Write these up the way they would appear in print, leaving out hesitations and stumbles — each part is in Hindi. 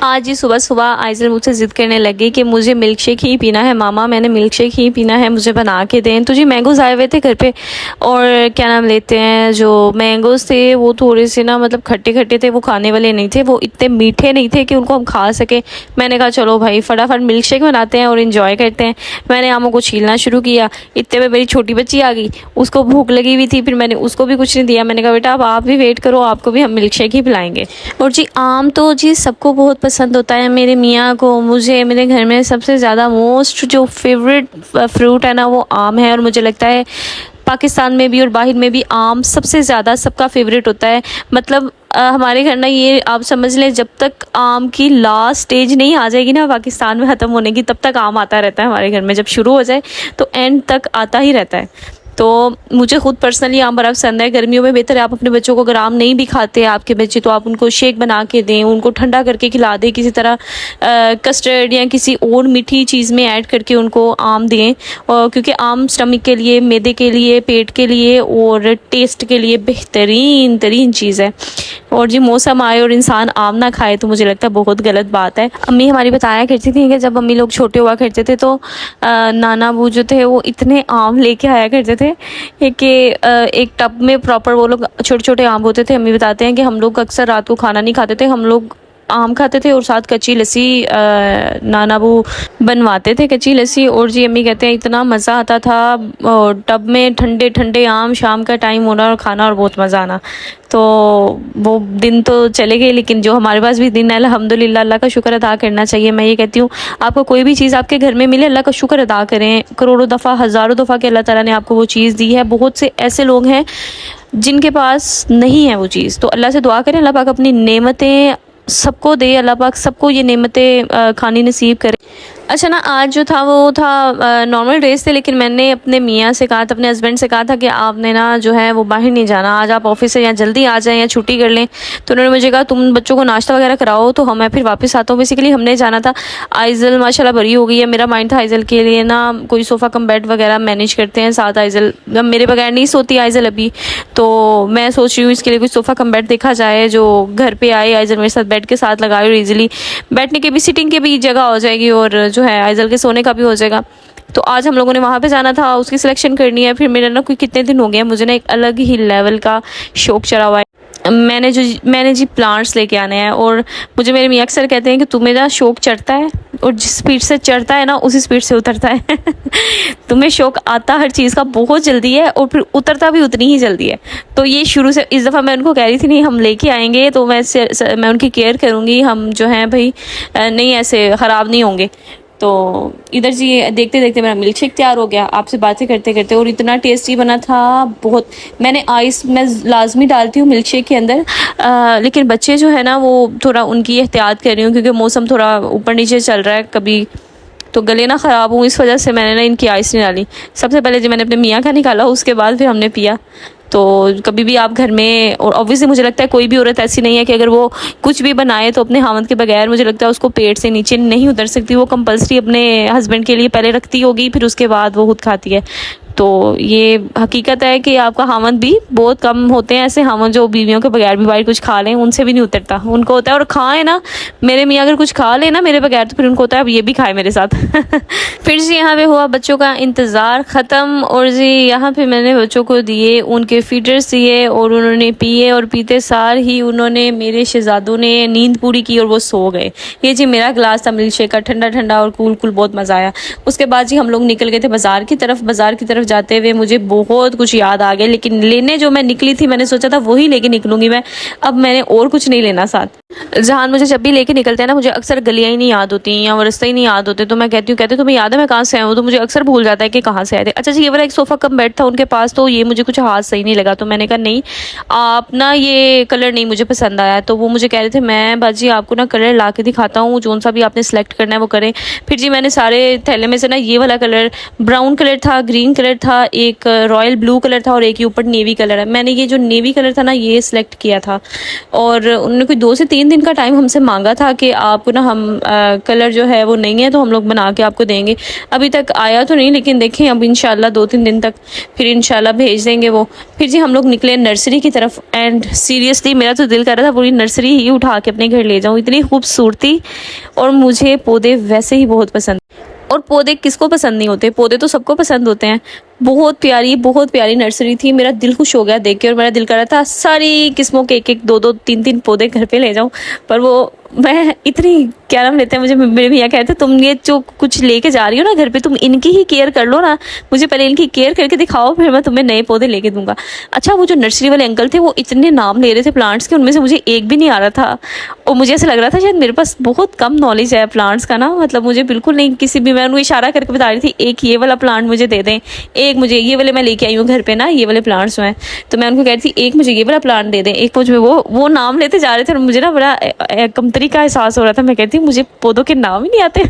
आज ही सुबह सुबह आइज़ल मुझसे ज़िद करने लगी कि मुझे मिल्क शेक ही पीना है मामा, मैंने मिल्क शेक ही पीना है, मुझे बना के दें। तो जी मैंगोज़ आए हुए थे घर पे, और क्या नाम लेते हैं, जो मैंगोज़ थे वो थोड़े से ना मतलब खट्टे खट्टे थे, वो खाने वाले नहीं थे, वो इतने मीठे नहीं थे कि उनको हम खा सके। मैंने कहा चलो भाई फटाफट मिल्क शेक बनाते हैं और इन्जॉय करते हैं। मैंने आमों को छीलना शुरू किया, इतने में मेरी छोटी बच्ची आ गई, उसको भूख लगी हुई थी, फिर मैंने उसको भी कुछ नहीं दिया। मैंने कहा बेटा अब आप भी वेट करो, आपको भी हम मिल्क शेक ही पिलाएंगे। और जी आम तो जी सबको बहुत पसंद होता है, मेरे मियाँ को, मुझे, मेरे घर में सबसे ज़्यादा मोस्ट जो फेवरेट फ्रूट है ना वो आम है। और मुझे लगता है पाकिस्तान में भी और बाहर में भी आम सबसे ज़्यादा सबका फेवरेट होता है। मतलब हमारे घर ना ये आप समझ लें, जब तक आम की लास्ट स्टेज नहीं आ जाएगी ना पाकिस्तान में ख़त्म होने की, तब तक आम आता रहता है हमारे घर में। जब शुरू हो जाए तो एंड तक आता ही रहता है। तो मुझे खुद पर्सनली आम बड़ा पसंद है। गर्मियों में बेहतर है आप अपने बच्चों को, अगर आम नहीं भी खाते आपके बच्चे, तो आप उनको शेक बना के दें, उनको ठंडा करके खिला दें, किसी तरह कस्टर्ड या किसी और मीठी चीज़ में ऐड करके उनको आम दें। और क्योंकि आम स्टमक के लिए, मैदे के लिए, पेट के लिए और टेस्ट के लिए बेहतरीन तरीन चीज़ है। और जी मौसम आए और इंसान आम ना खाए तो मुझे लगता है बहुत गलत बात है। अम्मी हमारी बताया करती थी कि जब अम्मी लोग छोटे हुआ करते थे तो नाना बू जो थे वो इतने आम लेके आया करते थे कि एक टब में प्रॉपर वो लोग छोटे छोटे आम होते थे। अम्मी बताते हैं कि हम लोग अक्सर रात को खाना नहीं खाते थे, हम लोग आम खाते थे और साथ कच्ची लस्सी नाना बू बनवाते थे, कच्ची लस्सी। और जी अम्मी कहते हैं इतना मज़ा आता था, और टब में ठंडे ठंडे आम, शाम का टाइम होना और खाना और बहुत मज़ा आना। तो वो दिन तो चले गए, लेकिन जो हमारे पास भी दिन है अल्हम्दुलिल्लाह, अल्लाह का शुक्र अदा करना चाहिए। मैं ये कहती हूँ आपको कोई भी चीज़ आपके घर में मिले, अल्लाह का शुक्र अदा करें करोड़ों दफ़ा, हज़ारों दफ़ा कि अल्लाह ताला ने आपको वो चीज़ दी है। बहुत से ऐसे लोग हैं जिनके पास नहीं है वो चीज़, तो अल्लाह से दुआ करें अल्लाह पाक अपनी नेमतें सबको दे, अल्लाह पाक सबको ये नेमतें खानी नसीब करे। अच्छा ना, आज जो था वो था नॉर्मल डेज थे, लेकिन मैंने अपने मियाँ से कहा था, अपने हस्बैंड से कहा था कि आपने ना जो है वो बाहर नहीं जाना, आज आप ऑफिस से या जल्दी आ जाएं या छुट्टी कर लें। तो उन्होंने मुझे कहा तुम बच्चों को नाश्ता वगैरह कराओ तो मैं फिर वापस आता हूँ। बेसिकली हमने जाना था, आइज़ल माशाल्लाह बड़ी हो गई है, मेरा माइंड था आइज़ल के लिए ना कोई सोफ़ा कम बेड वगैरह मैनेज करते हैं साथ। आइज़ल मेरे बगैर नहीं सोती आइज़ल अभी, तो मैं सोच रही हूँ इसके लिए कोई सोफ़ा कम बेड देखा जाए जो घर पर आए, आइज़ल मेरे साथ बेड के साथ लगाए और ईज़िली बैठने की भी, सिटिंग की भी जगह हो जाएगी और जो है आइज़ल के सोने का भी हो जाएगा। तो आज हम लोगों ने वहाँ पे जाना था, उसकी सिलेक्शन करनी है। फिर मेरा ना कोई कितने दिन हो गए मुझे ना एक अलग ही लेवल का शौक चढ़ा हुआ है। मैंने जी प्लांट्स लेके आने हैं, और मुझे मेरे मियाँ अक्सर कहते हैं कि तुम्हें ना शौक चढ़ता है और जिस स्पीड से चढ़ता है ना उसी स्पीड से उतरता है तुम्हें शौक आता हर चीज़ का बहुत जल्दी है और फिर उतरता भी उतनी ही जल्दी है। तो ये शुरू से, इस दफ़ा मैं उनको कह रही थी नहीं हम लेके आएंगे तो मैं उनकी केयर करूँगी, हम जो है भाई नहीं ऐसे ख़राब नहीं होंगे। तो इधर जी देखते देखते मेरा मिल्क शेक तैयार हो गया आपसे बातें करते करते, और इतना टेस्टी बना था बहुत। मैंने आइस मैं लाजमी डालती हूँ मिल्क शेक के अंदर, लेकिन बच्चे जो है ना वो थोड़ा उनकी एहतियात कर रही हूँ क्योंकि मौसम थोड़ा ऊपर नीचे चल रहा है, कभी तो गले ना ख़राब हूँ, इस वजह से मैंने ना इनकी आइस नहीं डाली। सबसे पहले जी मैंने अपने मियाँ का निकाला, उसके बाद फिर हमने पिया। तो कभी भी आप घर में, और ऑब्वियसली मुझे लगता है कोई भी औरत ऐसी नहीं है कि अगर वो कुछ भी बनाए तो अपने हामद के बगैर, मुझे लगता है उसको पेट से नीचे नहीं उतर सकती, वो कंपल्सरी अपने हस्बैंड के लिए पहले रखती होगी, फिर उसके बाद वो खुद खाती है। तो ये हकीकत है कि आपका हामद भी, बहुत कम होते हैं ऐसे हामद जो बीवियों के बगैर भी बाहर कुछ खा लें, उनसे भी नहीं उतरता, उनको होता है और खाएं ना, मेरे मियाँ अगर कुछ खा ले ना मेरे बगैर तो फिर उनको होता है अब ये भी खाए मेरे साथ फिर जी यहाँ पे हुआ बच्चों का इंतज़ार ख़त्म, और जी यहाँ पे मैंने बच्चों को दिए उनके फीडर्स दिए और उन्होंने पिए, और पीते सार ही उन्होंने, मेरे शहजादों ने नींद पूरी की और वो सो गए। ये जी मेरा गिलास था मिल्क शेक का, ठंडा ठंडा और कूल कूल, बहुत मज़ा आया। उसके बाद जी हम लोग निकल गए थे बाज़ार की तरफ जाते हुए मुझे बहुत कुछ याद आ गया, लेकिन लेने जो मैं निकली थी मैंने सोचा था वही लेके निकलूंगी मैं, अब मैंने और कुछ नहीं लेना साथ। जहान मुझे जब भी लेके निकलते हैं ना मुझे अक्सर गलियाँ ही नहीं याद होती या वो रास्ते ही नहीं याद होते, तो मैं कहती हूँ कहते तुम्हें याद है मैं कहाँ से आया हूँ, तो मुझे अक्सर भूल जाता है कि कहाँ से आए थे। अच्छा जी ये वाला एक सोफ़ा कम बेड था उनके पास, तो ये मुझे कुछ हाथ सही नहीं लगा, तो मैंने कहा नहीं आप ना ये कलर नहीं मुझे पसंद आया। तो वो मुझे कह रहे थे मैं बाजी आपको ना कलर ला के दिखाता हूँ, जो सा भी आपने सेलेक्ट करना है वो करें। फिर जी मैंने सारे थैले में से ना ये वाला कलर, ब्राउन कलर था, ग्रीन कलर था, एक रॉयल ब्लू कलर था और एक ही ऊपर नेवी कलर है, मैंने ये जो नेवी कलर था ना ये सिलेक्ट किया था। और उन्होंने कोई 2 से 3 दिन का टाइम हमसे मांगा था कि आपको ना हम कलर जो है वो नहीं है तो हम लोग बना के आपको देंगे। अभी तक आया तो नहीं, लेकिन देखें अब इंशाल्लाह 2-3 दिन तक फिर इंशाल्लाह भेज देंगे वो। फिर जी हम लोग निकले नर्सरी की तरफ, एंड सीरियसली मेरा तो दिल कर रहा था पूरी नर्सरी ही उठा के अपने घर ले जाऊँ, इतनी खूबसूरती। और मुझे पौधे वैसे ही बहुत पसंद, और पौधे किसको पसंद नहीं होते, पौधे तो सबको पसंद होते हैं। बहुत प्यारी नर्सरी थी, मेरा दिल खुश हो गया देख के, और मेरा दिल कर रहा था सारी किस्मों के 1-1, 2-2, 3-3 पौधे घर पे ले जाऊं। पर वो मैं इतनी, क्या नाम लेते हैं, मुझे मेरे भैया कहते तुम ये जो कुछ लेके जा रही हो ना घर पे, तुम इनकी ही केयर कर लो ना, मुझे पहले इनकी केयर करके दिखाओ, फिर मैं तुम्हें नए पौधे लेके दूंगा। अच्छा, वो जो नर्सरी वाले अंकल थे वो इतने नाम ले रहे थे प्लांट्स के, उनमें से मुझे एक भी नहीं आ रहा था। और मुझे ऐसा लग रहा था शायद मेरे पास बहुत कम नॉलेज है प्लांट्स का ना, मतलब मुझे बिल्कुल नहीं, किसी भी, मैं उनको इशारा करके बता रही थी एक ये वाला प्लांट मुझे दे दें, एक मुझे ये वाले मैं लेके आई हूँ घर पे ना, ये वाले प्लांट्स हैं, तो मैं उनको कह रही थी एक मुझे ये वाला प्लांट दे दें, एक मुझे वो नाम लेते जा रहे थे, और मुझे ना बड़ा कमतरी का एहसास हो रहा था। मैं कहती मुझे पौधों के नाम ही नहीं आते।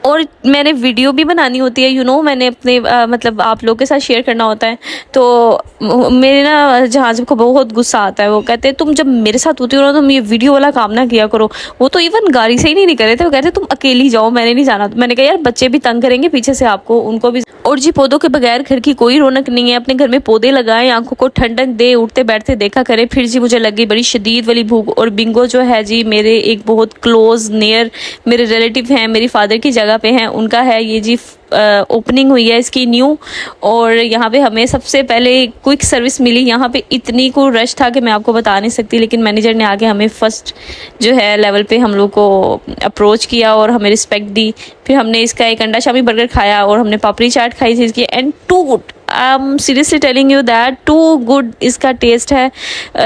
और मैंने वीडियो भी बनानी होती है, मैंने अपने मतलब आप लोगों के साथ शेयर करना होता है, तो मेरे ना जहाज़ को बहुत गुस्सा आता है। वो कहते हैं तुम जब मेरे साथ होती हो ना, तुम ये वीडियो वाला काम ना किया करो। वो तो इवन गाड़ी से ही नहीं निकल रहे थे, वो कहते तुम अकेली जाओ, मैंने नहीं जाना। मैंने कहा यार बच्चे भी तंग करेंगे पीछे से आपको, उनको भी। और जी पौधों के बगैर घर की कोई रौनक नहीं है। अपने घर में पौधे लगाएं, आंखों को ठंडक दे, उठते बैठते देखा करें। फिर जी मुझे लगी बड़ी शदीद वाली भूख, और बिंगो जो है जी मेरे एक बहुत क्लोज नियर मेरे रिलेटिव हैं, मेरी फादर की जगह पे हैं, उनका है ये जी ओपनिंग हुई है इसकी न्यू। और यहाँ पे हमें सबसे पहले क्विक सर्विस मिली। यहाँ पे इतनी को रश था कि मैं आपको बता नहीं सकती, लेकिन मैनेजर ने आके हमें फर्स्ट जो है लेवल पे हम लोग को अप्रोच किया और हमें रिस्पेक्ट दी। फिर हमने इसका एक अंडा शामी बर्गर खाया, और हमने पापड़ी चाट खाई थी इसकी, and too good, I am seriously telling you that too good इसका टेस्ट है।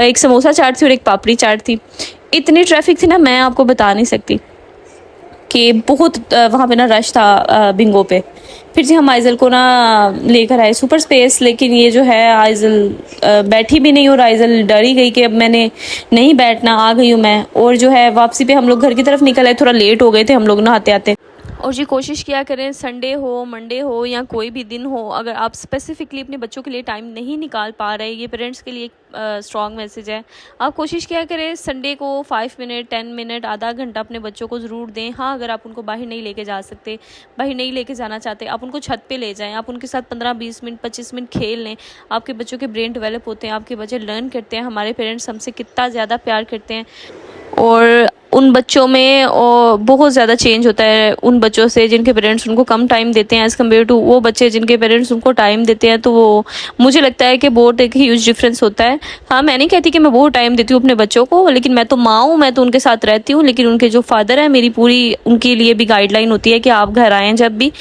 एक समोसा चाट थी और एक पापड़ी चाट थी। इतनी ट्रैफिक थी ना, मैं आपको बता नहीं सकती कि बहुत वहाँ पे ना रश था बिंगो पे। फिर जी हम आइज़ल को ना लेकर आए सुपर स्पेस, लेकिन ये जो है आइज़ल बैठी भी नहीं, और आइज़ल डर ही गई कि अब मैंने नहीं बैठना, आ गई हूँ मैं। और जो है वापसी पे हम लोग घर की तरफ निकल आए, थोड़ा लेट हो गए थे हम लोग ना आते आते। और जी कोशिश किया करें संडे हो, मंडे हो, या कोई भी दिन हो, अगर आप स्पेसिफिकली अपने बच्चों के लिए टाइम नहीं निकाल पा रहे, ये पेरेंट्स के लिए एक स्ट्रॉन्ग मैसेज है, आप कोशिश किया करें संडे को 5 मिनट 10 मिनट आधा घंटा अपने बच्चों को ज़रूर दें। हाँ, अगर आप उनको बाहर नहीं लेके जा सकते, बाहर नहीं लेके जाना चाहते, आप उनको छत पे ले जाएं, आप उनके साथ 15-20 मिनट 25 मिनट खेल लें। आपके बच्चों के ब्रेन डेवलप होते हैं, आपके बच्चे लर्न करते हैं हमारे पेरेंट्स हमसे कितना ज़्यादा प्यार करते हैं। और उन बच्चों में बहुत ज़्यादा चेंज होता है उन बच्चों से जिनके पेरेंट्स उनको कम टाइम देते हैं, एज़ कम्पेयर टू वो बच्चे जिनके पेरेंट्स उनको टाइम देते हैं। तो वो मुझे लगता है कि बहुत एक ह्यूज डिफरेंस होता है। हाँ, मैं नहीं कहती कि मैं बहुत टाइम देती हूँ अपने बच्चों को, लेकिन मैं तो माँ हूँ, मैं तो उनके साथ रहती हूँ, लेकिन उनके जो फादर है, मेरी पूरी उनके लिए भी गाइडलाइन होती है कि आप घर आएँ, जब भी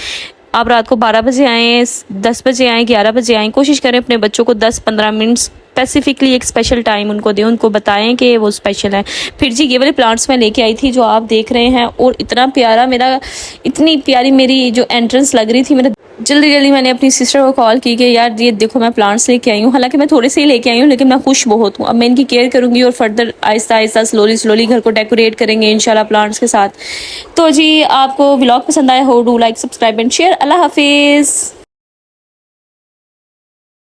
आप रात को 12 बजे आएँ, 10 बजे आएँ, 11 बजे आएँ, कोशिश करें अपने बच्चों को 10-15 मिनट स्पेसिफिकली एक स्पेशल टाइम उनको दें, उनको बताएं कि वो स्पेशल है। फिर जी ये वाले प्लांट्स मैं लेके आई थी जो आप देख रहे हैं, और इतना प्यारा इतनी प्यारी मेरी जो एंट्रेंस लग रही थी, मेरा जल्दी मैंने अपनी सिस्टर को कॉल की कि यार ये देखो मैं प्लांट्स लेके आई हूँ। हालांकि मैं थोड़े से ही लेके आई हूँ, लेकिन मैं खुश बहुत हूँ। अब मैं इनकी केयर करूँगी और फर्दर आहिस्ता आहिस्ता स्लोली घर को डेकोरेट करेंगे इंशाल्लाह प्लांट्स के साथ। तो जी आपको व्लॉग पसंद आया हो, do like, subscribe and share. अल्लाह हाफिज़।